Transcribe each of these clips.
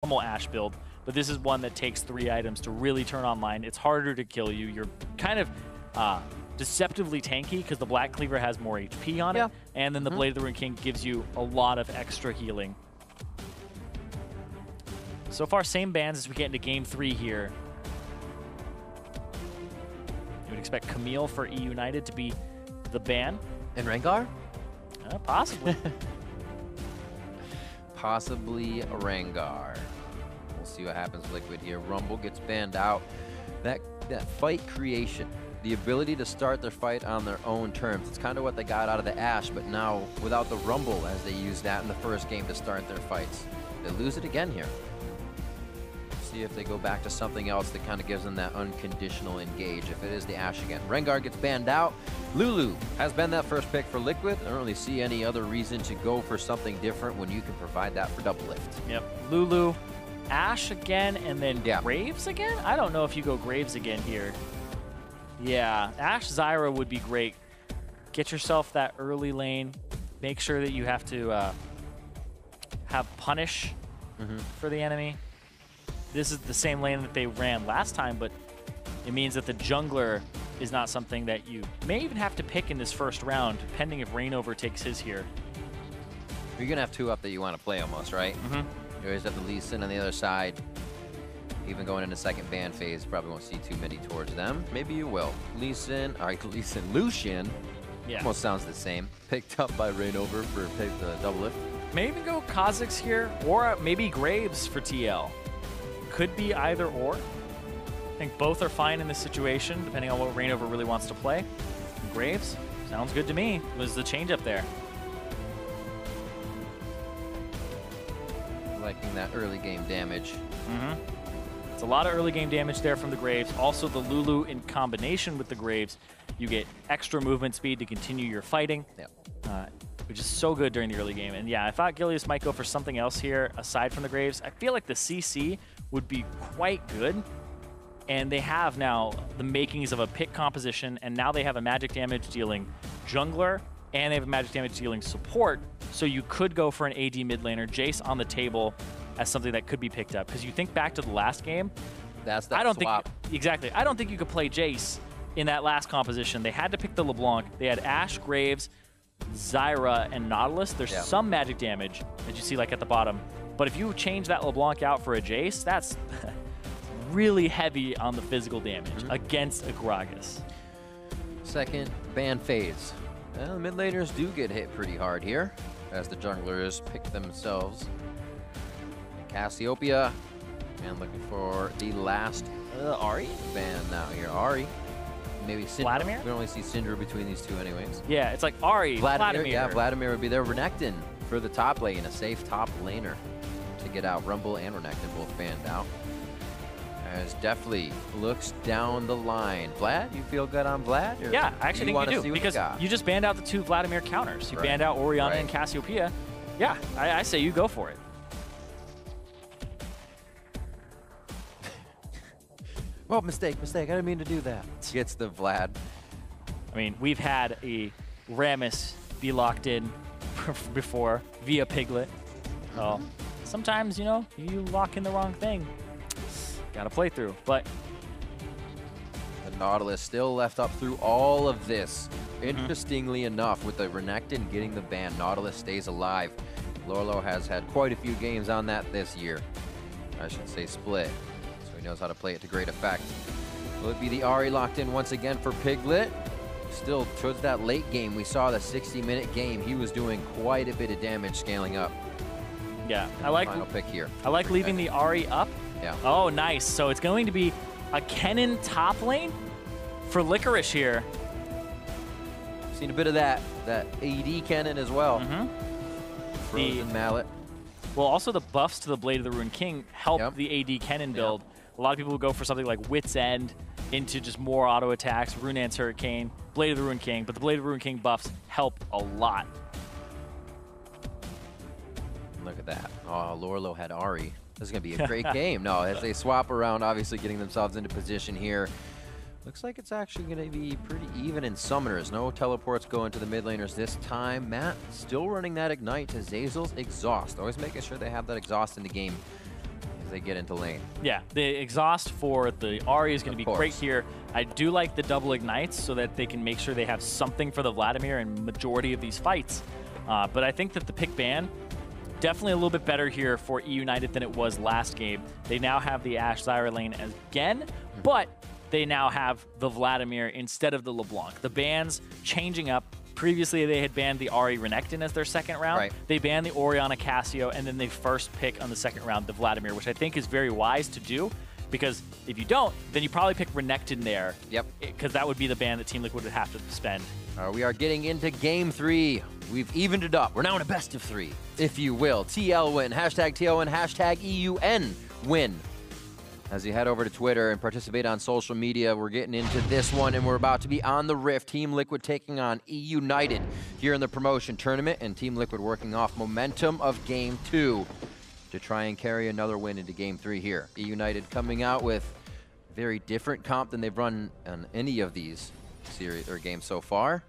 normal Ashe build, but this is one that takes 3 items to really turn online. It's harder to kill you. You're kind of deceptively tanky because the Black Cleaver has more HP on it, and then the Blade of the Ruined King gives you a lot of extra healing. So far, same bans as we get into Game 3 here. You would expect Camille for eUnited to be the ban. And Rengar? Possibly. Possibly Rengar. We'll see what happens with Liquid here. Rumble gets banned out. That fight creation, the ability to start their fight on their own terms. It's kind of what they got out of the Ashe, but now without the Rumble, as they used that in the first game to start their fights. They lose it again here. See if they go back to something else that kind of gives them that unconditional engage. If it is the Ashe again. Rengar gets banned out. Lulu has been that first pick for Liquid. I don't really see any other reason to go for something different when you can provide that for double lift. Yep. Lulu, Ashe again, and then Graves again? I don't know if you go Graves again here. Yeah, Ashe Zyra would be great. Get yourself that early lane. Make sure that you have to have punish for the enemy. This is the same lane that they ran last time, but it means that the jungler is not something that you may even have to pick in this first round, depending if Reignover takes his here. You're going to have 2 up that you want to play almost, right? You always have the Lee Sin on the other side. Even going into second ban phase, probably won't see too many towards them. Maybe you will. Lee Sin, all right, Lee Sin, Lucian. Almost sounds the same. Picked up by Reignover for the double lift. May even go Kha'Zix here, or maybe Graves for TL. Could be either or. I think both are fine in this situation, depending on what Reignover really wants to play. Graves, sounds good to me. Was the change up there. Liking that early game damage. It's a lot of early game damage there from the Graves. Also the Lulu in combination with the Graves, you get extra movement speed to continue your fighting, which is so good during the early game. And yeah, I thought Gilius might go for something else here aside from the Graves. I feel like the CC would be quite good. And they have now the makings of a pick composition, and now they have a magic damage dealing jungler, and they have a magic damage dealing support. So you could go for an AD mid laner, Jace on the table as something that could be picked up. Because you think back to the last game, that's that swap. Exactly. I don't think you could play Jace in that last composition. They had to pick the LeBlanc. They had Ashe, Graves, Zyra, and Nautilus. There's some magic damage that you see like at the bottom. But if you change that LeBlanc out for a Jace, that's really heavy on the physical damage against a Gragas. Second ban phase. Well, the mid laners do get hit pretty hard here, as the junglers pick themselves. Cassiopeia, and looking for the last Ahri ban now here. Ahri, maybe Syndra. Vladimir? We can only see Syndra between these two anyways. Yeah, it's like Ahri, Vladimir. Yeah, Vladimir would be there. Renekton for the top lane, a safe top laner to get out. Rumble and Renekton both banned out. As definitely looks down the line. Vlad, you feel good on Vlad? Or yeah, I actually think you do, because you just banned out the 2 Vladimir counters. You banned out Orianna and Cassiopeia. Yeah, I say you go for it. Well, mistake. I didn't mean to do that. Gets the Vlad. I mean, we've had a Rammus be locked in before via Piglet. So sometimes, you know, you lock in the wrong thing. Got to play through, but the Nautilus still left up through all of this. Interestingly enough, with the Renekton getting the ban, Nautilus stays alive. Lorlo has had quite a few games on that this year. I should say split, so he knows how to play it to great effect. Will it be the Ahri locked in once again for Piglet? Still, towards that late game, we saw the 60-minute game. He was doing quite a bit of damage scaling up. Yeah, I like final pick here. I like leaving the Ahri up. Yeah. Oh, nice. So it's going to be a Kennen top lane for Licorice here. Seen a bit of that AD Kennen as well. Frozen Mallet. Well, also the buffs to the Blade of the Ruined King help the AD Kennen build. A lot of people would go for something like Wit's End into just more auto attacks, Runaan's Hurricane, Blade of the Ruined King, but the Blade of the Ruined King buffs help a lot. Look at that. Oh, Lorlo had Ahri. This is going to be a great game. No, as they swap around, obviously getting themselves into position here. Looks like it's actually going to be pretty even in summoners. No teleports going to the mid laners this time. Matt still running that Ignite to Zazel's Exhaust. Always making sure they have that Exhaust in the game. as they get into lane. Yeah, the exhaust for the Ahri is going to be great here. I do like the double ignites so that they can make sure they have something for the Vladimir in majority of these fights. But I think that the pick ban, definitely a little bit better here for eUnited than it was last game. They now have the Ashe Zyra lane again, but they now have the Vladimir instead of the LeBlanc. The bans changing up. Previously, they had banned the Ahri Renekton as their second round. Right. They banned the Orianna Cassio, and then they first pick on the second round the Vladimir, which I think is very wise to do, because if you don't, then you probably pick Renekton there. Yep. Because that would be the ban that Team Liquid would have to spend. We are getting into Game 3. We've evened it up. We're now in a best of 3, if you will. TL win, hashtag TL win, hashtag EUN win. As you head over to Twitter and participate on social media, we're getting into this one, and we're about to be on the Rift. Team Liquid taking on eUnited here in the promotion tournament, and Team Liquid working off momentum of Game 2 to try and carry another win into Game 3 here. eUnited coming out with a very different comp than they've run on any of these series or games so far.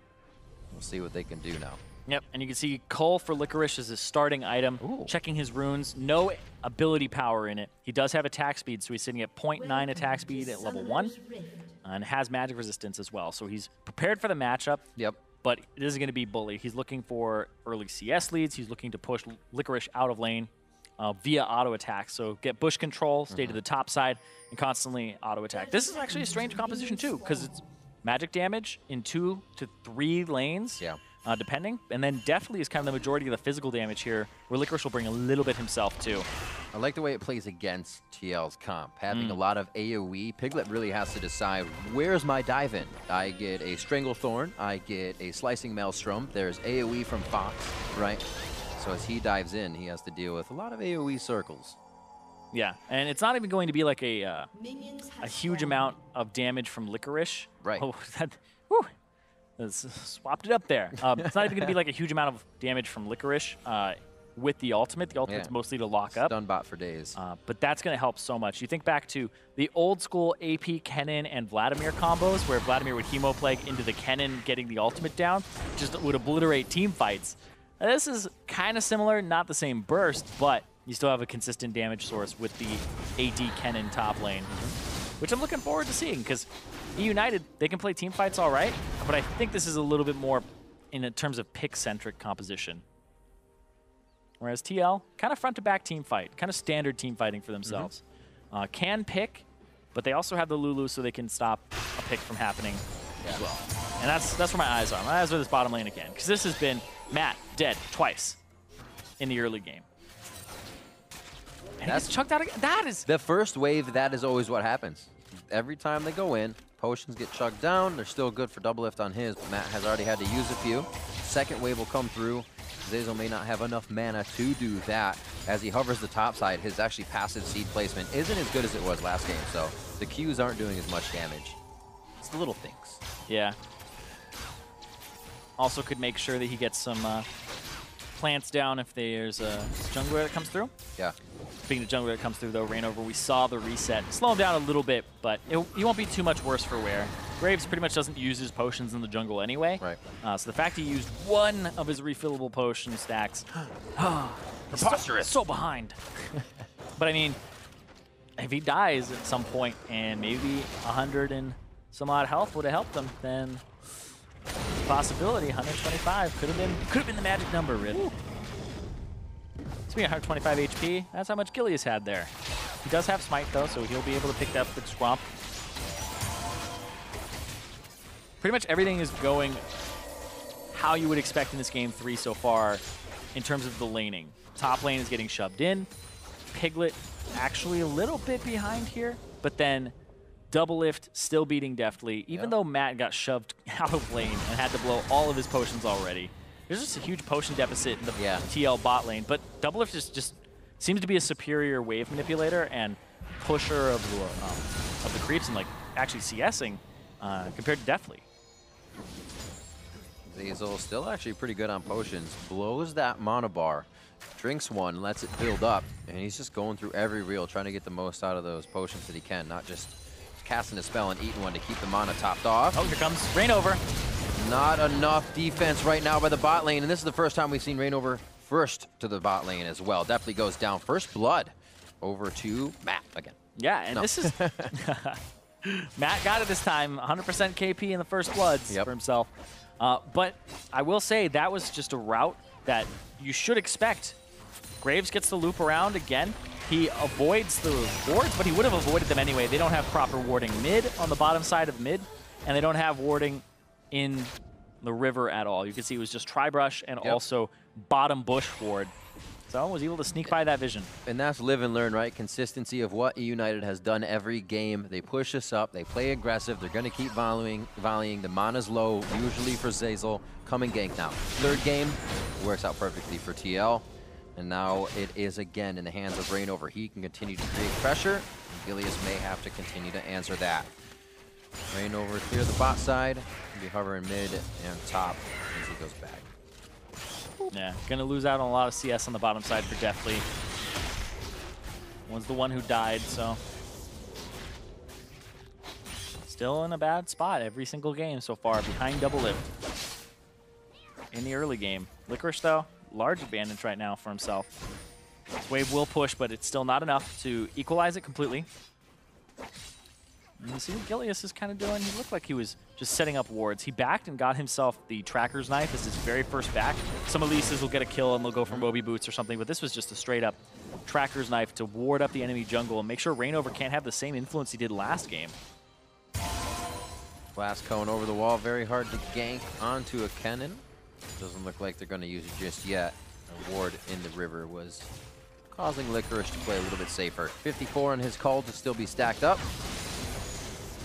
We'll see what they can do now. Yep, and you can see Cull for Licorice as his starting item. Ooh. Checking his runes, no ability power in it. He does have attack speed, so he's sitting at 0.9 attack speed at level 1, and has magic resistance as well. So he's prepared for the matchup. Yep. But it isn't going to be bully. He's looking for early CS leads. He's looking to push Licorice out of lane via auto attack. So get bush control, stay to the top side, and constantly auto attack. This is actually a strange composition too, because it's magic damage in 2 to 3 lanes. Yeah. Depending, and then definitely is kind of the majority of the physical damage here, where Licorice will bring a little bit himself too. I like the way it plays against TL's comp. Having a lot of AoE, Piglet really has to decide, where's my dive in? I get a Stranglethorn, I get a Slicing Maelstrom, there's AoE from Fox, right? So as he dives in, he has to deal with a lot of AoE circles. Yeah, and it's not even going to be like a huge amount of damage from Licorice. Right. Oh, that, whew. Swapped it up there. It's not even going to be like a huge amount of damage from Licorice with the ultimate. The ultimate's mostly to lock up. Stun bot for days. But that's going to help so much. You think back to the old school AP Kennen and Vladimir combos, where Vladimir would Hemoplague into the Kennen getting the ultimate down, just would obliterate team fights. Now, this is kind of similar, not the same burst, but you still have a consistent damage source with the AD Kennen top lane, which I'm looking forward to seeing, because eUnited, they can play team fights all right, but I think this is a little bit more in terms of pick-centric composition. Whereas TL, kind of front-to-back team fight, kind of standard team fighting for themselves. Can pick, but they also have the Lulu so they can stop a pick from happening as well. And that's where my eyes are. My eyes are this bottom lane again, because this has been Matt dead twice in the early game. And that's chucked out again. That is... The first wave, that is always what happens. Every time they go in, potions get chugged down. They're still good for double lift on his. Matt has already had to use a few. Second wave will come through. Zazel may not have enough mana to do that. As he hovers the top side, his actually passive seed placement isn't as good as it was last game, so the Qs aren't doing as much damage. It's the little things. Yeah. Also could make sure that he gets some plants down if there's a jungler that comes through. Yeah. Speaking of jungler that comes through, though, Rainover, we saw the reset. Slow him down a little bit, but he won't be too much worse for wear. Graves pretty much doesn't use his potions in the jungle anyway. Right. So the fact he used one of his refillable potion stacks, preposterous. So behind. But I mean, if he dies at some point and maybe 100 and some odd health would have helped him, then possibility 125 could have been the magic number, really. Speaking of 125 HP, that's how much Gilius had there. He does have Smite, though, so he'll be able to pick up the Swamp. Pretty much everything is going how you would expect in this game 3 so far in terms of the laning. Top lane is getting shoved in. Piglet actually a little bit behind here, but then Double Lift still beating deftly, even though Matt got shoved out of lane and had to blow all of his potions already. There's just a huge potion deficit in the TL bot lane, but Double Lift just seems to be a superior wave manipulator and pusher of the creeps and like actually CSing compared to Deathly. Zazel still actually pretty good on potions. Blows that mana bar, drinks one, lets it build up, and he's just going through every reel trying to get the most out of those potions that he can, not just casting a spell and eating one to keep the mana topped off. Oh, here comes Rainover. Not enough defense right now by the bot lane, and this is the first time we've seen Rainover first to the bot lane as well. Definitely goes down. First blood over to Matt again. Yeah, and this is... Matt got it this time, 100% KP in the first bloods for himself. But I will say that was just a route that you should expect. Graves gets the loop around again. He avoids the wards, but he would have avoided them anyway. They don't have proper warding mid on the bottom side of mid, and they don't have warding in the river at all. You can see it was just Tri-Brush and also bottom bush ward. So was able to sneak by that vision. And that's live and learn, right? Consistency of what eUnited has done every game. They push us up, they play aggressive, they're going to keep volleying. The mana's low, usually for Zeyzal. Come and gank now. Third game, works out perfectly for TL. And now it is again in the hands of Reignover. He can continue to create pressure. Gilius may have to continue to answer that. Reignover clear the bot side. He'll be hovering mid and top as he goes back. Yeah, gonna lose out on a lot of CS on the bottom side for Deathly. One's the one who died, so still in a bad spot every single game so far, behind double lift in the early game. Licorice though, large advantage right now for himself. This wave will push, but it's still not enough to equalize it completely. And you see what Gilius is kind of doing? He looked like he was just setting up wards. He backed and got himself the Tracker's Knife as his very first back. Some Elises will get a kill and they'll go for Moby Boots or something, but this was just a straight up Tracker's Knife to ward up the enemy jungle and make sure Reignover can't have the same influence he did last game. Blast Cone over the wall, very hard to gank onto a Kennen. Doesn't look like they're going to use it just yet. A ward in the river was causing Licorice to play a little bit safer. 54 on his call to still be stacked up.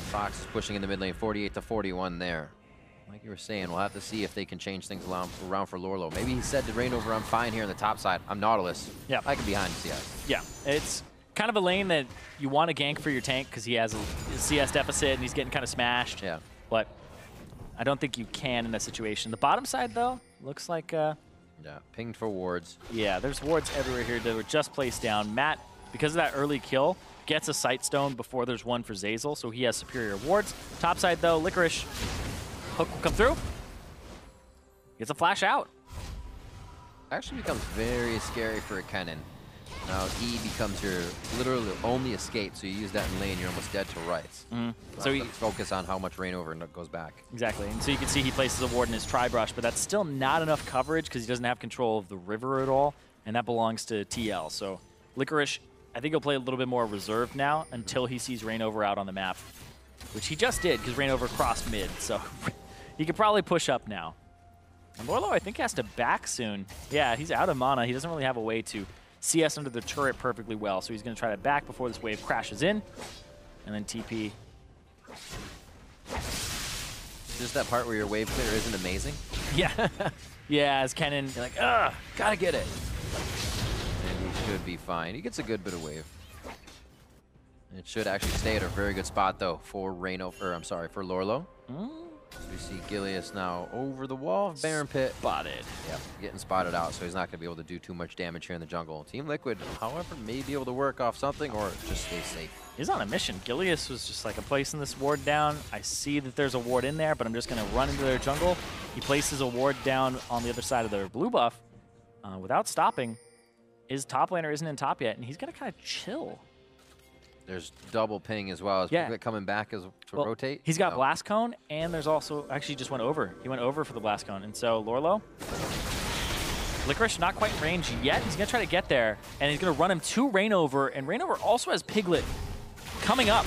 Fox is pushing in the mid lane, 48 to 41 there. Like you were saying, we'll have to see if they can change things around for Lorlo. Maybe he said to Reignover, I'm fine here on the top side. I'm Nautilus. Yeah. I can be behind CS. Yeah, it's kind of a lane that you want to gank for your tank because he has a CS deficit and he's getting kind of smashed. Yeah. But I don't think you can in that situation. The bottom side, though, looks like... yeah, pinged for wards. Yeah, there's wards everywhere here that were just placed down. Matt, because of that early kill, gets a Sight Stone before there's one for Zeyzal, so he has superior wards. Top side, though, Licorice. Hook will come through. Gets a flash out. Actually becomes very scary for a Kennen. Now E becomes your literally only escape, so you use that in lane, you're almost dead to rights. So you focus on how much Reignover goes back. Exactly, and so you can see he places a ward in his Tri-Brush, but that's still not enough coverage because he doesn't have control of the river at all, and that belongs to TL. So Licorice, I think he'll play a little bit more reserved now until he sees Reignover out on the map, which he just did because Reignover crossed mid, so he could probably push up now. And Lorlo, I think, has to back soon. Yeah, he's out of mana. He doesn't really have a way to CS under the turret perfectly well, so he's going to try to back before this wave crashes in, and then TP. Just that part where your wave clear isn't amazing? Yeah. Yeah, as Kennen, you're like, ugh, gotta get it. And he should be fine. He gets a good bit of wave. It should actually stay at a very good spot, though, for for Lorlo. So we see Gilius now over the wall of Baron Pit. Spotted. Yep, getting spotted out, so he's not going to be able to do too much damage here in the jungle. Team Liquid, however, may be able to work off something or just stay safe. He's on a mission. Gilius was just like, I'm placing this ward down. I see that there's a ward in there, but I'm just going to run into their jungle. He places a ward down on the other side of their blue buff without stopping. His top laner isn't in top yet, and he's going to kind of chill. There's double ping as well. Is Piglet coming back to rotate? He's got Blast Cone, and there's also, actually just went over. He went over for the Blast Cone. And so Lorlo, Licorice not quite in range yet. He's going to try to get there, and he's going to run him to Reignover, and Reignover also has Piglet coming up.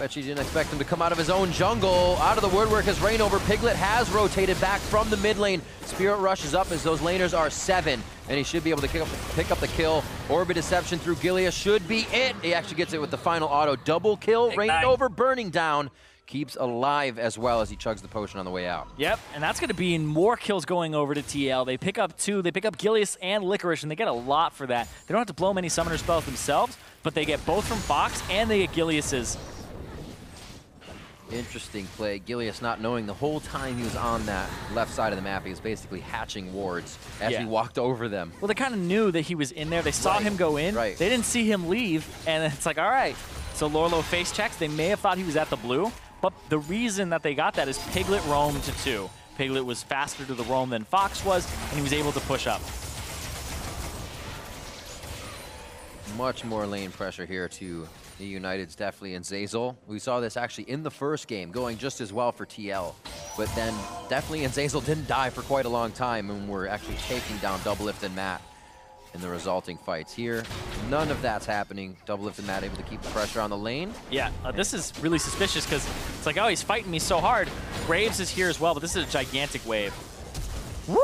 Bet you didn't expect him to come out of his own jungle. Out of the woodwork as Reignover. Piglet has rotated back from the mid lane. Spirit rushes up as those laners are 7. And he should be able to pick up the kill. Orbit Deception through Gilius should be it. He actually gets it with the final auto. Double kill. Reignover burning down. Keeps alive as well as he chugs the potion on the way out. Yep, and that's going to be more kills going over to TL. They pick up 2. They pick up Gilius and Licorice, and they get a lot for that. They don't have to blow many summoner spells themselves, but they get both from Fox and they get Gilius's. Interesting play. Gilius not knowing the whole time he was on that left side of the map. He was basically hatching wards as he walked over them. Well, they kind of knew that he was in there. They saw him go in. They didn't see him leave, and it's like, all right. So Lorlo face checks. They may have thought he was at the blue, but the reason that they got that is Piglet roamed to 2. Piglet was faster to the roam than Fox was, and he was able to push up. much more lane pressure here to the United's definitely and Zeyzal. We saw this actually in the first game going just as well for TL. But then definitely and Zeyzal didn't die for quite a long time and were actually taking down Doublelift and Matt in the resulting fights here. None of that's happening. Doublelift and Matt able to keep the pressure on the lane. Yeah, this is really suspicious because it's like, oh, he's fighting me so hard. Graves is here as well, but this is a gigantic wave. Woo!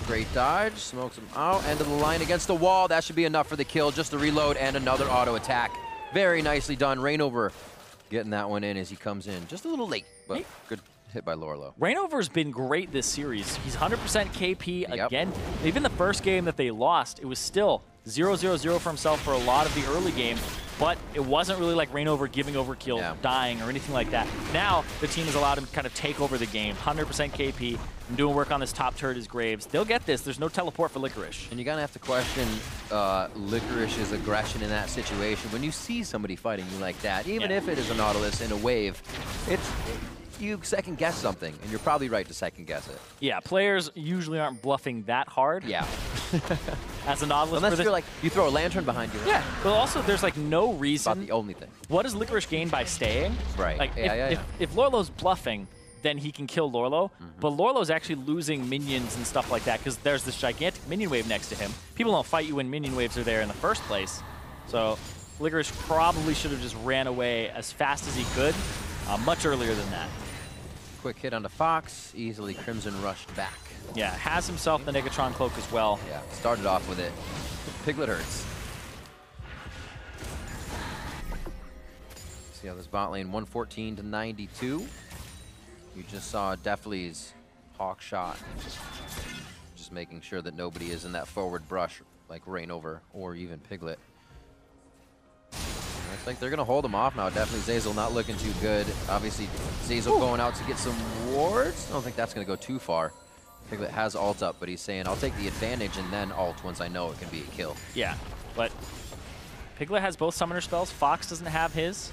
Great dodge, smokes him out, end of the line against the wall. That should be enough for the kill, just a reload and another auto attack. Very nicely done. Rainover getting that one in as he comes in. Just a little late, but good hit by Lorlo. Rainover's been great this series. He's 100% KP again. Even the first game that they lost, it was still 0-0-0 for himself for a lot of the early game, but it wasn't really like Rainover giving overkill, dying, or anything like that. Now, the team has allowed him to kind of take over the game. 100% KP, and doing work on this top turret is Graves. They'll get this. There's no teleport for Licorice. And you're going to have to question Licorice's aggression in that situation. When you see somebody fighting you like that, even if it is a Nautilus in a wave, you second guess something, and you're probably right to second guess it. Yeah, players usually aren't bluffing that hard. Yeah. As a Nautilus. Unless you're like, you throw a lantern behind you. Yeah, but also there's like no reason. About the only thing. What does Licorice gain by staying? Right. Like if Lorlo's bluffing, then he can kill Lorlo. But Lorlo's actually losing minions and stuff like that because there's this gigantic minion wave next to him. People don't fight you when minion waves are there in the first place. So Licorice probably should have just ran away as fast as he could, much earlier than that. Quick hit onto Fox, easily Crimson rushed back. Yeah, has himself the Negatron cloak as well. Yeah, started off with it. Piglet hurts. See how this bot lane 114 to 92. You just saw Defley's hawk shot. Just making sure that nobody is in that forward brush like Rainover or even Piglet. Looks like they're going to hold him off now. Definitely Zeyzal not looking too good. Obviously, Zeyzal going out to get some wards. I don't think that's going to go too far. Piglet has ult up, but he's saying, I'll take the advantage and then ult once I know it can be a kill. Yeah, but Piglet has both summoner spells. Fox doesn't have his.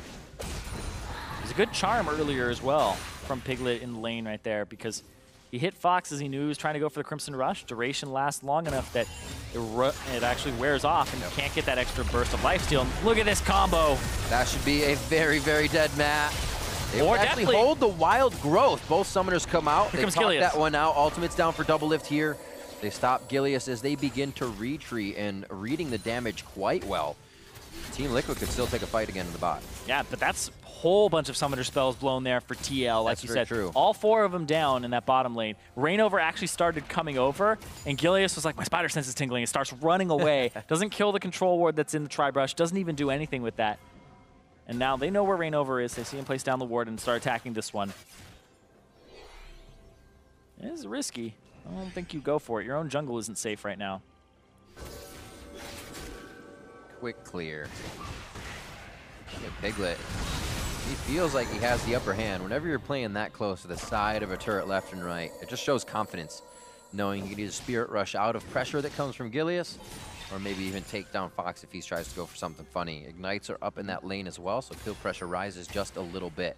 There's a good charm earlier as well from Piglet in the lane right there because he hit Fox as he knew he was trying to go for the Crimson Rush. Duration lasts long enough that it actually wears off and you can't get that extra burst of lifesteal. Look at this combo. That should be a very, very dead Matt. They or actually hold the wild growth. Both summoners come out. They pop that one out. Ultimate's down for Doublelift here. They stop Gilius as they begin to retreat and reading the damage quite well. Team Liquid could still take a fight again in the bot. Yeah, but that's a whole bunch of summoner spells blown there for TL, like you said. True. All 4 of them down in that bottom lane. Rainover actually started coming over, and Gilius was like, my spider sense is tingling. It starts running away. Doesn't kill the control ward that's in the tri-brush. Doesn't even do anything with that. And now they know where Rainover is. They see him place down the ward and start attacking this one. It is risky. I don't think you go for it. Your own jungle isn't safe right now. Quick clear. Piglet. He feels like he has the upper hand. Whenever you're playing that close to the side of a turret left and right, it just shows confidence, knowing you can either Spirit Rush out of pressure that comes from Gilius, or maybe even take down Fox if he tries to go for something funny. Ignites are up in that lane as well, so kill pressure rises just a little bit.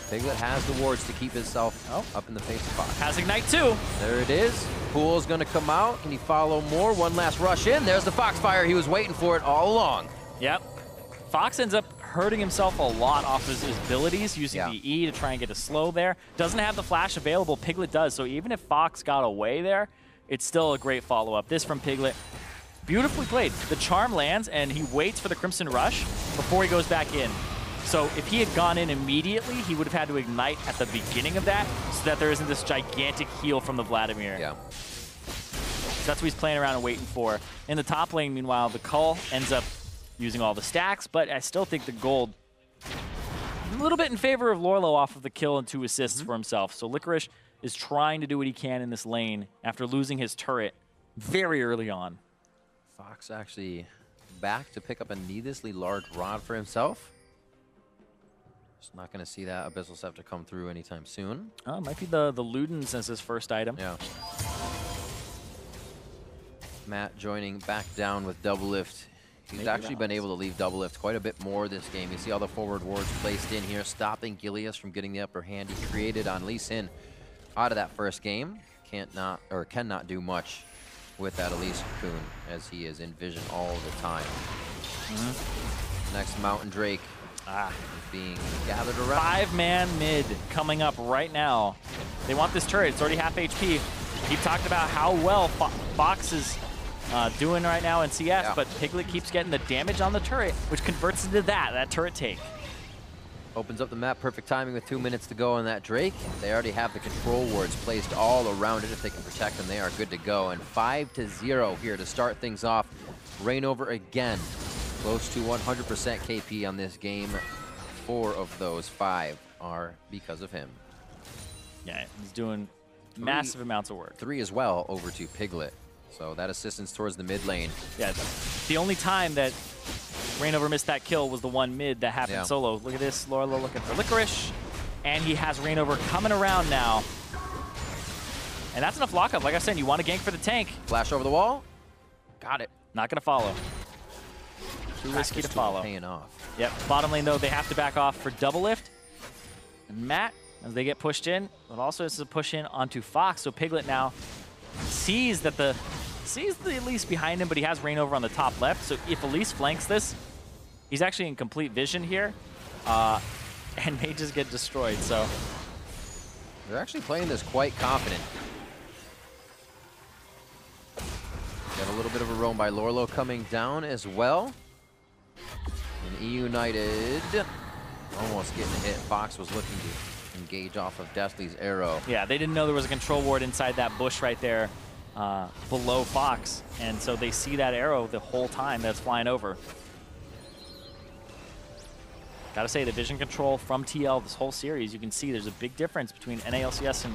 Piglet has the wards to keep himself up in the face of Fox. Has Ignite too. There it is. Pool's gonna come out. Can he follow more? One last rush in. There's the Foxfire. He was waiting for it all along. Yep. Fox ends up hurting himself a lot off his abilities, using the E to try and get a slow there. Doesn't have the flash available. Piglet does, so even if Fox got away there, it's still a great follow-up. This from Piglet. Beautifully played. The charm lands, and he waits for the Crimson Rush before he goes back in. So if he had gone in immediately, he would have had to ignite at the beginning of that so that there isn't this gigantic heal from the Vladimir. Yeah. So that's what he's playing around and waiting for. In the top lane, meanwhile, the Cull ends up using all the stacks, but I still think the gold a little bit in favor of Lorlo off of the kill and 2 assists for himself. So Licorice is trying to do what he can in this lane after losing his turret very early on. Fox actually back to pick up a needlessly large rod for himself. Just not going to see that Abyssal Scepter come through anytime soon. Oh, it might be the Ludens as his first item. Yeah. Matt joining back down with Doublelift. He's actually been able to leave Doublelift quite a bit more this game. You see all the forward wards placed in here, stopping Gilius from getting the upper hand he created on Lee Sin out of that first game. Cannot do much with that Elise Cocoon, as he is in vision all the time. Next Mountain Drake being gathered around. 5-man mid coming up right now. They want this turret. It's already half HP. He talked about how well Fox is doing right now in CS, but Piglet keeps getting the damage on the turret, which converts into that turret take. Opens up the map, perfect timing with 2 minutes to go on that Drake. They already have the control wards placed all around it. If they can protect them, they are good to go. And 5-0 here to start things off. Rainover again, close to 100% KP on this game. 4 of those 5 are because of him. Yeah, he's doing massive amounts of work. 3 as well over to Piglet. So that assistance towards the mid lane. Yeah, the only time that Rainover missed that kill was the one mid that happened solo. Look at this, Laura looking for Licorice. And he has Rainover coming around now. And that's enough lockup. Like I said, you want to gank for the tank. Flash over the wall. Got it. Not going to follow. Too risky to follow. Paying off. Yep, bottom lane though, they have to back off for double lift. And Matt, as they get pushed in, but also this is a push in onto Fox. So Piglet now sees that the Elise behind him, but he has Rainover on the top left. So if Elise flanks this, he's actually in complete vision here, and may just get destroyed. So they're actually playing this quite confident. Got a little bit of a roam by Lorlo coming down as well. And eUnited almost getting hit. Fox was looking to engage off of Deathly's arrow. Yeah, they didn't know there was a control ward inside that bush right there below Fox. And so they see that arrow the whole time that's flying over. Gotta say, the vision control from TL this whole series, you can see there's a big difference between NALCS and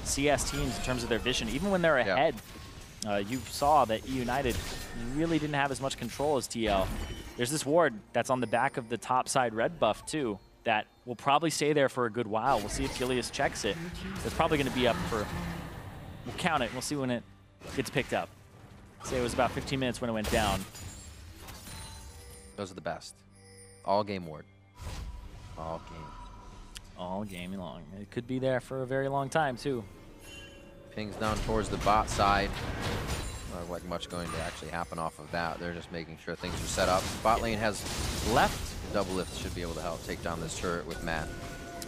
CS teams in terms of their vision. Even when they're ahead, you saw that eUnited really didn't have as much control as TL. There's this ward that's on the back of the top side red buff too that will probably stay there for a good while. We'll see if Gilius checks it. It's probably going to be up for, we'll count it. We'll see when it gets picked up. Say it was about 15 minutes when it went down. Those are the best. All game ward. All game. All game long. It could be there for a very long time too. Pings down towards the bot side. Not like much going to actually happen off of that. They're just making sure things are set up. Bot lane has left. Double lift should be able to help take down this turret with Matt.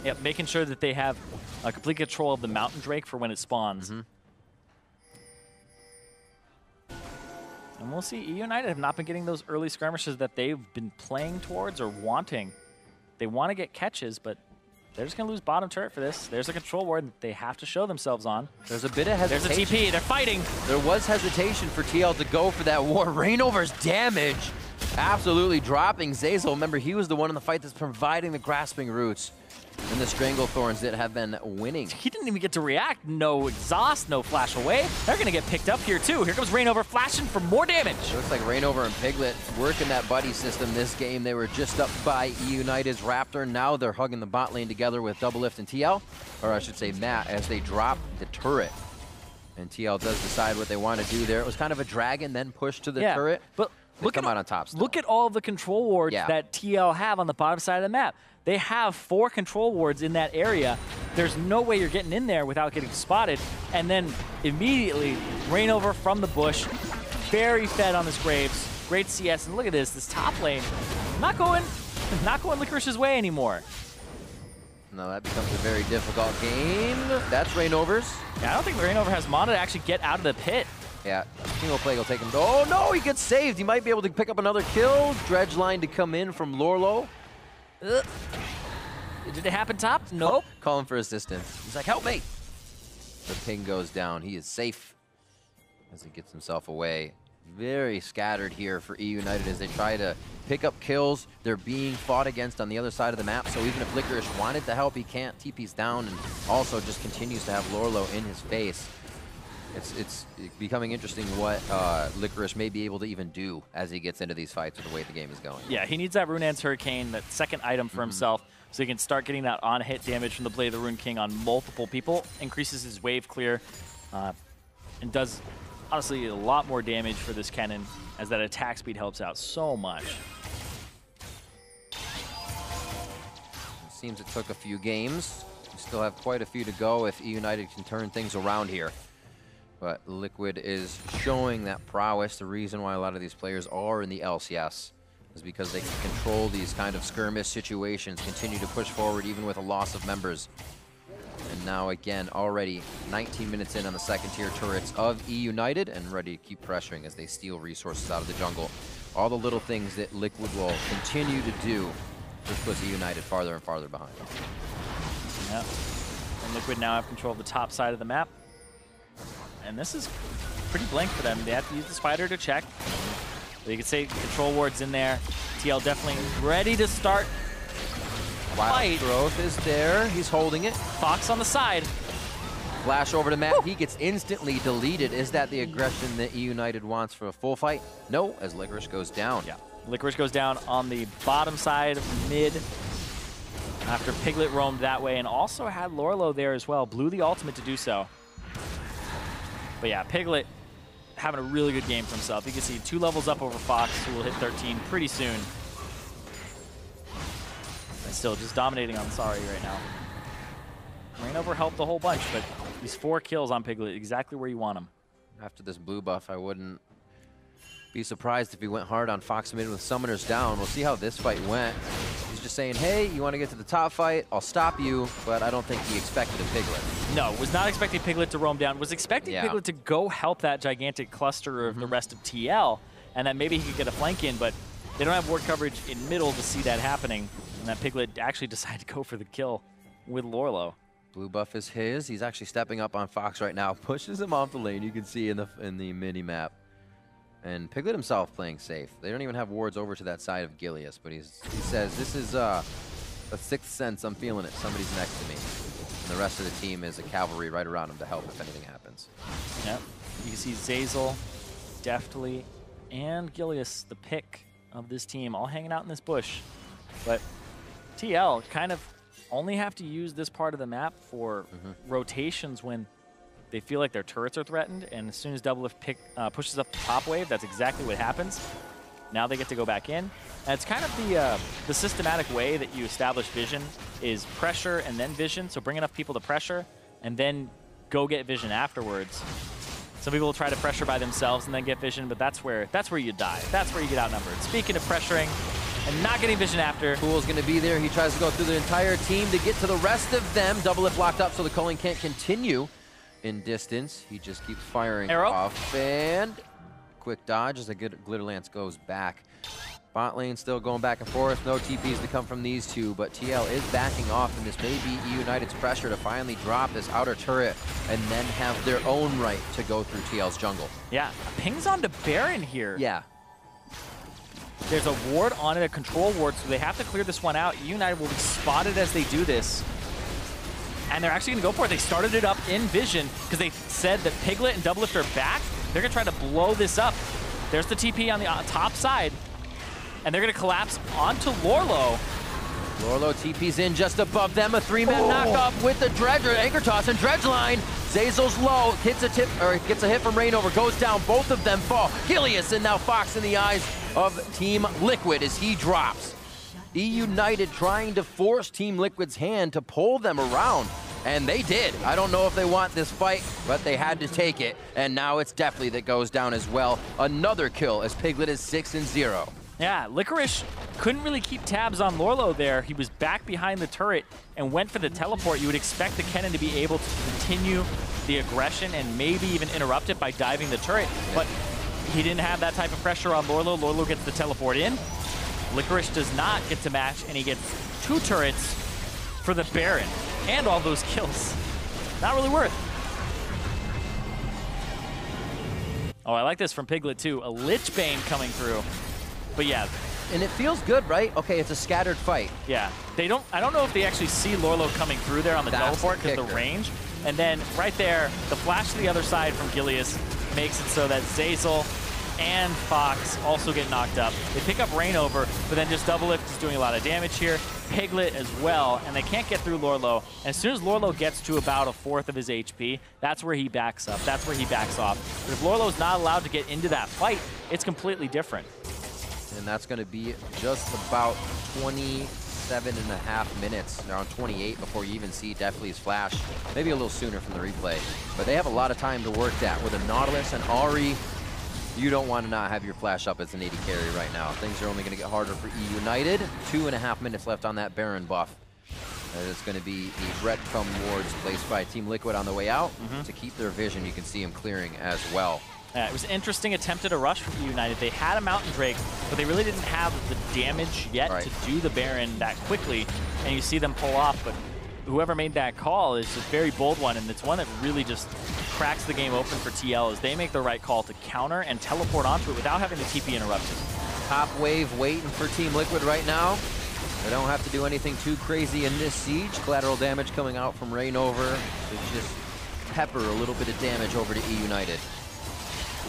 Yep, making sure that they have complete control of the Mountain Drake for when it spawns. And we'll see. eUnited have not been getting those early skirmishes that they've been playing towards or wanting. They want to get catches, but they're just going to lose bottom turret for this. There's a control ward that they have to show themselves on. There's a bit of hesitation. There's a TP. They're fighting. There was hesitation for TL to go for that ward. Rainover's damage absolutely dropping Zazel. Remember, he was the one in the fight that's providing the grasping roots. And the Stranglethorns that have been winning. He didn't even get to react. No exhaust, no flash away. They're going to get picked up here, too. Here comes Rainover flashing for more damage. It looks like Rainover and Piglet working that buddy system this game. They were just up by eUnited's Raptor. Now they're hugging the bot lane together with Double Lift and TL. Or I should say Matt, as they drop the turret. And TL does decide what they want to do there. It was kind of a drag and then push to the turret. But look out on top still. Look at all the control wards that TL have on the bottom side of the map. They have 4 control wards in that area. There's no way you're getting in there without getting spotted. And then immediately, Rainover from the bush, very fed on his Graves. Great CS, and look at this top lane, not going Licorice's way anymore. No, that becomes a very difficult game. That's Rainover's. Yeah, I don't think Rainover has mana to actually get out of the pit. Yeah, Single Plague will take him. Oh no, he gets saved. He might be able to pick up another kill. Dredge line to come in from Lorlo. Did it happen top? Nope. Calling for assistance. He's like, help me. The ping goes down. He is safe as he gets himself away. Very scattered here for eUnited as they try to pick up kills. They're being fought against on the other side of the map, so even if Licorice wanted to help, he can't. TP's down and also just continues to have Lorlo in his face. It's becoming interesting what Licorice may be able to even do as he gets into these fights with the way the game is going. Yeah, he needs that Rune's Hurricane, that second item for himself, so he can start getting that on-hit damage from the Blade of the Rune King on multiple people, increases his wave clear, and does, honestly, a lot more damage for this Kennen, as that attack speed helps out so much. It seems it took a few games. We still have quite a few to go if eUnited can turn things around here. But Liquid is showing that prowess. The reason why a lot of these players are in the LCS is because they can control these kind of skirmish situations, continue to push forward even with a loss of members. And now again, already 19 minutes in on the second tier turrets of eUnited and ready to keep pressuring as they steal resources out of the jungle. All the little things that Liquid will continue to do just puts eUnited farther and farther behind. Yep. And Liquid now have control of the top side of the map. And this is pretty blank for them. They have to use the spider to check. But you could say control ward's in there. TL definitely ready to start. Wild growth is there. He's holding it. Fox on the side. Flash over to Matt. He gets instantly deleted. Is that the aggression that eUnited wants for a full fight? No, as Licorice goes down. Yeah. Licorice goes down on the bottom side, mid, after Piglet roamed that way and also had Lorlo there as well. Blew the ultimate to do so. But yeah, Piglet having a really good game for himself. You can see 2 levels up over Fox, who will hit 13 pretty soon. And still just dominating on Sari right now. Rainover helped a whole bunch, but these 4 kills on Piglet, exactly where you want them. After this blue buff, I wouldn't be surprised if he went hard on Fox mid with summoners down. We'll see how this fight went. He's just saying, hey, you want to get to the top fight? I'll stop you, but I don't think he expected a Piglet. No, was not expecting Piglet to roam down. Was expecting Piglet to go help that gigantic cluster of the rest of TL, and then maybe he could get a flank in, but they don't have ward coverage in middle to see that happening, and that Piglet actually decided to go for the kill with Lorlo. Blue buff is his. He's actually stepping up on Fox right now. Pushes him off the lane. You can see in the mini-map. And Piglet himself playing safe. They don't even have wards over to that side of Gilius, but he says, this is a 6th sense. I'm feeling it. Somebody's next to me. And the rest of the team is a cavalry right around him to help if anything happens. Yep. You can see Zeyzal, Deftly, and Gilius, the pick of this team, all hanging out in this bush. But TL kind of only have to use this part of the map for rotations when they feel like their turrets are threatened, and as soon as Doublelift pushes up the top wave, that's exactly what happens. Now they get to go back in. And it's kind of the systematic way that you establish vision is pressure and then vision, so bring enough people to pressure, and then go get vision afterwards. Some people will try to pressure by themselves and then get vision, but that's where you die. That's where you get outnumbered. Speaking of pressuring and not getting vision after. Cool's going to be there. He tries to go through the entire team to get to the rest of them. Doublelift locked up so the culling can't continue. In distance, he just keeps firing off, and quick dodge as the Glitter Lance goes back. Bot lane still going back and forth. No TPs to come from these two, but TL is backing off, and this may be eUnited's pressure to finally drop this outer turret and then have their own right to go through TL's jungle. Yeah, pings onto Baron here. Yeah. There's a ward on it, a control ward, so they have to clear this one out. eUnited will be spotted as they do this. And they're actually going to go for it. They started it up in vision because they said that Piglet and Doublelift are back. They're going to try to blow this up. There's the TP on the top side. And they're going to collapse onto Lorlo. Lorlo TP's in just above them. A 3-man knockoff with the Dredger. Anchor toss and dredge line. Zeyzal's low. Gets a hit from Rainover. Goes down. Both of them fall. Gilius and now Fox in the eyes of Team Liquid as he drops. eUnited trying to force Team Liquid's hand to pull them around, and they did. I don't know if they want this fight, but they had to take it, and now it's Deftly that goes down as well. Another kill as Piglet is 6-0. Yeah, Licorice couldn't really keep tabs on Lorlo there. He was back behind the turret and went for the teleport. You would expect the Kennen to be able to continue the aggression and maybe even interrupt it by diving the turret, but he didn't have that type of pressure on Lorlo. Lorlo gets the teleport in. Licorice does not get to match, and he gets 2 turrets for the Baron and all those kills. Not really worth. Oh, I like this from Piglet too. A Lich Bane coming through. But yeah. And it feels good, right? Okay, it's a scattered fight. Yeah. I don't know if they actually see Lorlo coming through there on the teleport because of the range. And then right there, the flash to the other side from Gilius makes it so that Zeyzal and Fox also get knocked up. They pick up Rainover, but then just Doublelift is doing a lot of damage here. Piglet as well, and they can't get through Lorlo. And as soon as Lorlo gets to about 1/4 of his HP, that's where he backs up. That's where he backs off. But if Lorlo's not allowed to get into that fight, it's completely different. And that's going to be just about 20 7.5 minutes, around 28 before you even see Deathly's flash. Maybe a little sooner from the replay. But they have a lot of time to work that. With a Nautilus and Ahri, you don't want to not have your flash up as an AD carry right now. Things are only going to get harder for eUnited. 2.5 minutes left on that Baron buff. It's going to be the breadcrumb wards placed by Team Liquid on the way out to keep their vision. You can see him clearing as well. It was an interesting attempt at a rush from eUnited. They had a Mountain Drake, but they really didn't have the damage yet to do the Baron that quickly. And you see them pull off, but whoever made that call is a very bold one, and it's one that really just cracks the game open for TL as they make the right call to counter and teleport onto it without having the TP interrupted. Top wave waiting for Team Liquid right now. They don't have to do anything too crazy in this siege. Collateral damage coming out from Rainover to just pepper a little bit of damage over to eUnited.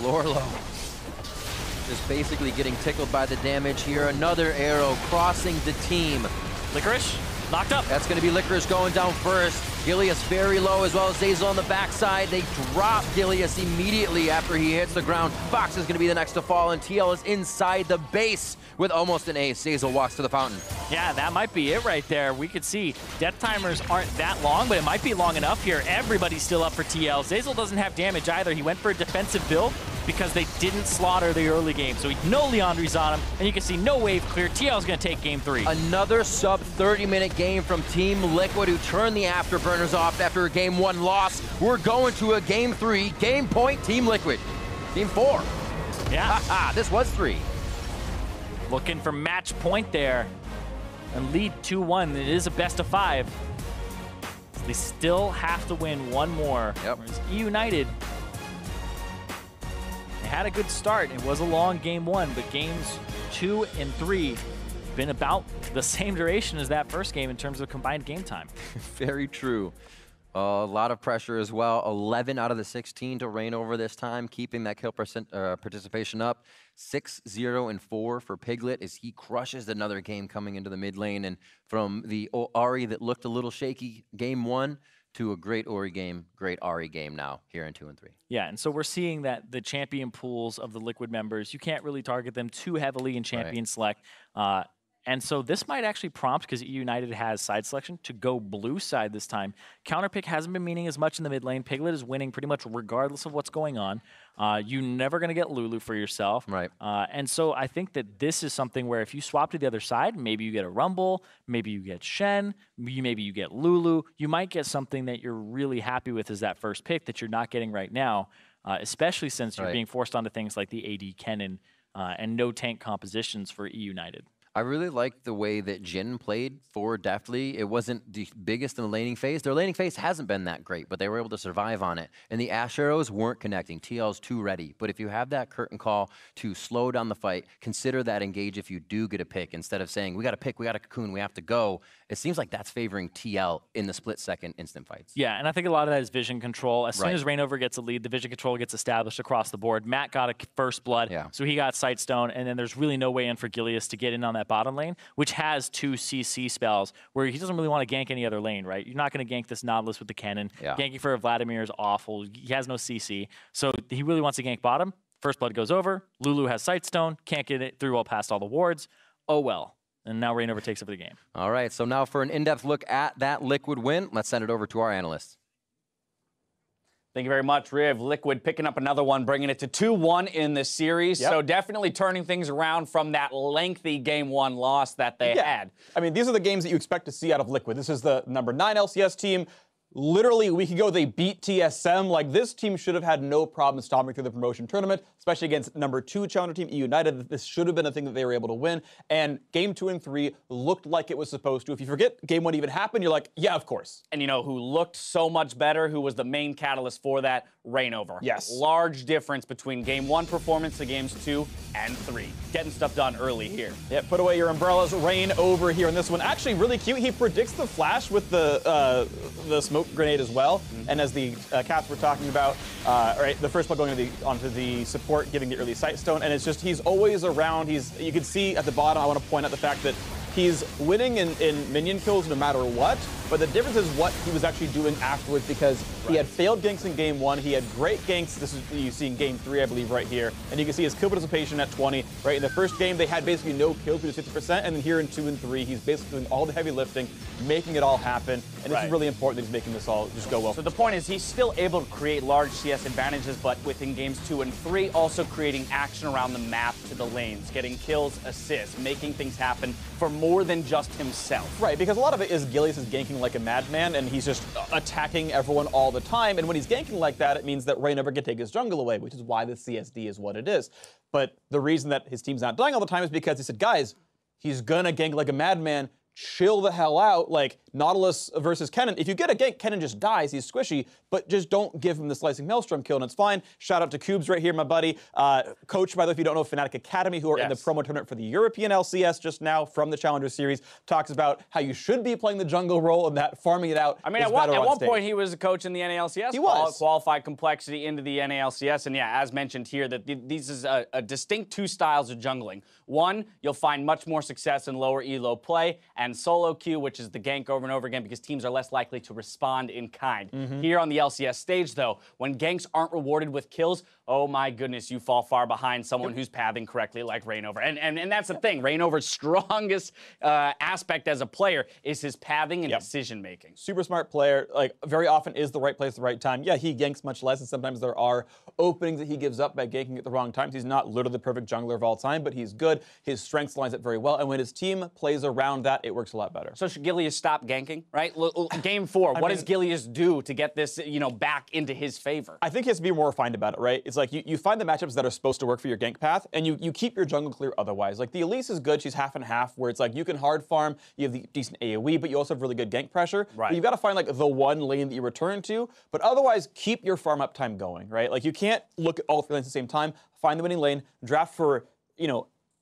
Lorlo just basically getting tickled by the damage here. Another arrow crossing the team. Licorice knocked up. That's going to be Licorice going down first. Gilius very low, as well as Zeyzal on the backside. They drop Gilius immediately after he hits the ground. Fox is going to be the next to fall, and TL is inside the base with almost an ace. Zeyzal walks to the fountain. Yeah, that might be it right there. We could see death timers aren't that long, but it might be long enough here. Everybody's still up for TL. Zeyzal doesn't have damage either. He went for a defensive build because they didn't slaughter the early game. So no Leandri's on him, and you can see no wave clear. TL's going to take game 3. Another sub 30-minute game from Team Liquid, who turned the afterburners off after a game 1 loss. We're going to a game 3. Game point, Team Liquid. Game 4. Yeah. This was 3. Looking for match point there. And lead 2-1. It is a best of 5. So they still have to win one more. Whereas eUnited, they had a good start. It was a long game 1, but games 2 and 3 been about the same duration as that first game in terms of combined game time. Very true. A lot of pressure as well. 11 out of the 16 to Rainover this time, keeping that kill participation up. 6-0-4 for Piglet as he crushes another game coming into the mid lane. And from the Ahri that looked a little shaky game 1 to a great Ahri game, great Ahri game now here in 2 and 3. Yeah, and so we're seeing that the champion pools of the Liquid members, you can't really target them too heavily in champion select. And so this might actually prompt, because eUnited has side selection, to go blue side this time. Counterpick hasn't been meaning as much in the mid lane. Piglet is winning pretty much regardless of what's going on. You're never going to get Lulu for yourself. And so I think that this is something where if you swap to the other side, maybe you get a Rumble, maybe you get Shen, maybe you get Lulu. You might get something that you're really happy with as that first pick that you're not getting right now, especially since you're being forced onto things like the AD Kennen and no tank compositions for eUnited. I really liked the way that Jhin played for Deathly. It wasn't the biggest in the laning phase. Their laning phase hasn't been that great, but they were able to survive on it. And the Ash arrows weren't connecting. TL's too ready. But if you have that curtain call to slow down the fight, consider that engage if you do get a pick, instead of saying, we got to pick, we got a cocoon, we have to go. It seems like that's favoring TL in the split-second instant fights. Yeah, and I think a lot of that is vision control. As soon as Rainover gets a lead, the vision control gets established across the board. Matt got a first blood, so he got Sightstone, and then there's really no way in for Gilius to get in on that bottom lane, which has 2 CC spells, where he doesn't really want to gank any other lane, right? You're not going to gank this Nautilus with the cannon. Ganking for Vladimir is awful. He has no CC. So he really wants to gank bottom. First blood goes over. Lulu has Sightstone. Can't get it through past all the wards. Oh well. And now Rainover takes over the game. All right, so now for an in-depth look at that Liquid win, let's send it over to our analysts. Thank you very much, Riv. Liquid picking up another one, bringing it to 2-1 in the series. So definitely turning things around from that lengthy game 1 loss that they had. I mean, these are the games that you expect to see out of Liquid. This is the number 9 LCS team. Literally a week ago, they beat TSM. Like, this team should have had no problem stomping through the promotion tournament, especially against number 2 challenger team, eUnited. This should have been a thing that they were able to win. And game 2 and 3 looked like it was supposed to. If you forget game 1 even happened, you're like, yeah, of course. And you know who looked so much better, who was the main catalyst for that? Rainover. Yes. Large difference between game 1 performance to games 2 and 3. Getting stuff done early here. Yeah, put away your umbrellas. Rainover here in this one. Actually, really cute. He predicts the flash with the smoke grenade as well. And as the caps were talking about, the first one going onto the support, giving the early Sightstone, and it's just he's always around. You can see at the bottom. I want to point out the fact that he's winning in minion kills no matter what, but the difference is what he was actually doing afterwards, because he had failed ganks in game 1, he had great ganks, this is you see in game 3, I believe, right here, and you can see his kill participation at 20, right? In the first game, they had basically no kills, but 50%, and then here in 2 and 3, he's basically doing all the heavy lifting, making it all happen, and this is really important that he's making this all just go well. So the point is, he's still able to create large CS advantages, but within games 2 and 3, also creating action around the map to the lanes, getting kills, assists, making things happen for more than just himself. Right, because a lot of it is Gilius is ganking like a madman, and he's just attacking everyone all the time, and when he's ganking like that, it means that Reignover can take his jungle away, which is why the CSD is what it is. But the reason that his team's not dying all the time is because he said, guys, he's gonna gank like a madman, chill the hell out, like Nautilus versus Kennen. If you get a gank, Kennen just dies, he's squishy, but just don't give him the Slicing Maelstrom kill, and it's fine. Shout out to Cubes right here, my buddy. Coach, by the way, if you don't know, Fnatic Academy, who are in the promo tournament for the European LCS just now from the Challenger Series, talks about how you should be playing the jungle role and that farming it out. I mean, at one point he was a coach in the NALCS. He was. Qualified complexity into the NALCS, and yeah, as mentioned here, that these is a distinct 2 styles of jungling. One, you'll find much more success in lower elo play, and solo queue, which is the gank over and over again because teams are less likely to respond in kind. Here on the LCS stage, though, when ganks aren't rewarded with kills, oh my goodness, you fall far behind someone who's pathing correctly like Reignover. And that's the thing, Reignover's strongest aspect as a player is his pathing and decision making. Super smart player, like very often is the right place at the right time. Yeah, he ganks much less, and sometimes there are openings that he gives up by ganking at the wrong times. He's not literally the perfect jungler of all time, but he's good. His strengths lines up very well, and when his team plays around that, it works a lot better. So should Gilius stop ganking, right? Game 4, what does Gilius do to get this, back into his favor? I think he has to be more refined about it, right? It's like you find the matchups that are supposed to work for your gank path, and you keep your jungle clear otherwise. Like the Elise is good, she's half and half, where it's like you can hard farm, you have the decent AoE, but you also have really good gank pressure. Right. But you've got to find like the one lane that you return to, but otherwise keep your farm up time going, right? Like you can't look at all 3 lanes at the same time, find the winning lane, draft for,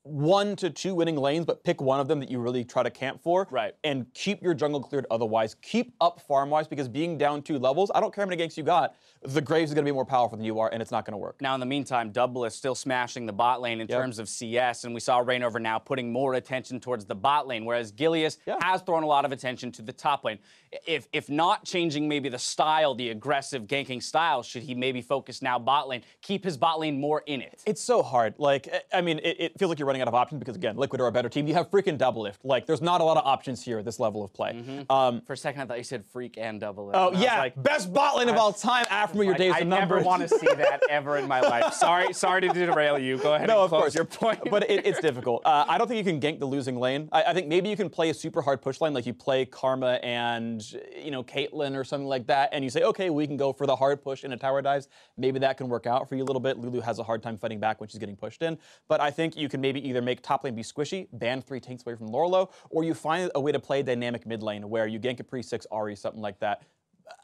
1 to 2 winning lanes, but pick one of them that you really try to camp for. Right. And keep your jungle cleared otherwise. Keep up farm-wise, because being down 2 levels, I don't care how many ganks you got, the Graves is going to be more powerful than you are, and it's not going to work. Now, in the meantime, Double is still smashing the bot lane in terms of CS, and we saw Reignover now putting more attention towards the bot lane, whereas Gilius has thrown a lot of attention to the top lane. If not changing maybe the style, the aggressive ganking style, should he maybe focus now bot lane, keep his bot lane more in it? It's so hard. Like, I mean, it feels like you're running out of options because, again, Liquid are a better team. You have freaking double lift. Like, there's not a lot of options here at this level of play. For a second, I thought you said freak and double lift. Oh, yeah. Like, best bot lane of all time after your days of numbers. I never want to see that ever in my life. Sorry to derail you. Go ahead and close your point. But it's difficult. I don't think you can gank the losing lane. I think maybe you can play a super hard push lane, like you play Karma and, Caitlyn or something like that, and you say, okay, we can go for the hard push into tower dives. Maybe that can work out for you a little bit. Lulu has a hard time fighting back when she's getting pushed in. But I think you can maybe either make top lane be squishy, ban 3 tanks away from Lorelo, or you find a way to play dynamic mid lane where you gank a pre-6 Ahri, something like that.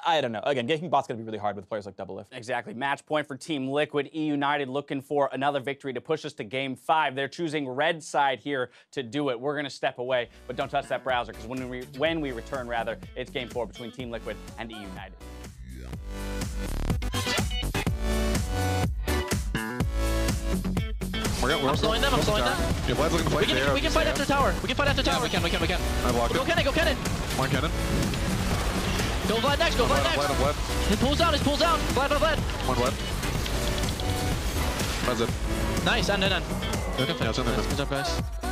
I don't know. Again, ganking bot's going to be really hard with players like Double Lift. Exactly. Match point for Team Liquid. eUnited looking for another victory to push us to Game 5. They're choosing red side here to do it. We're going to step away, but don't touch that browser, because when we return, it's Game 4 between Team Liquid and eUnited. I'm slowing them. Yeah, Vlad's looking to play we can fight after tower. We can fight after tower. We can. I blocked Go Kennen. One Kennen. Go Vlad next. Vlad. He pulls down. Vlad. One Vlad. That's it. Nice, and then. Yeah, it's in there. Good job, guys.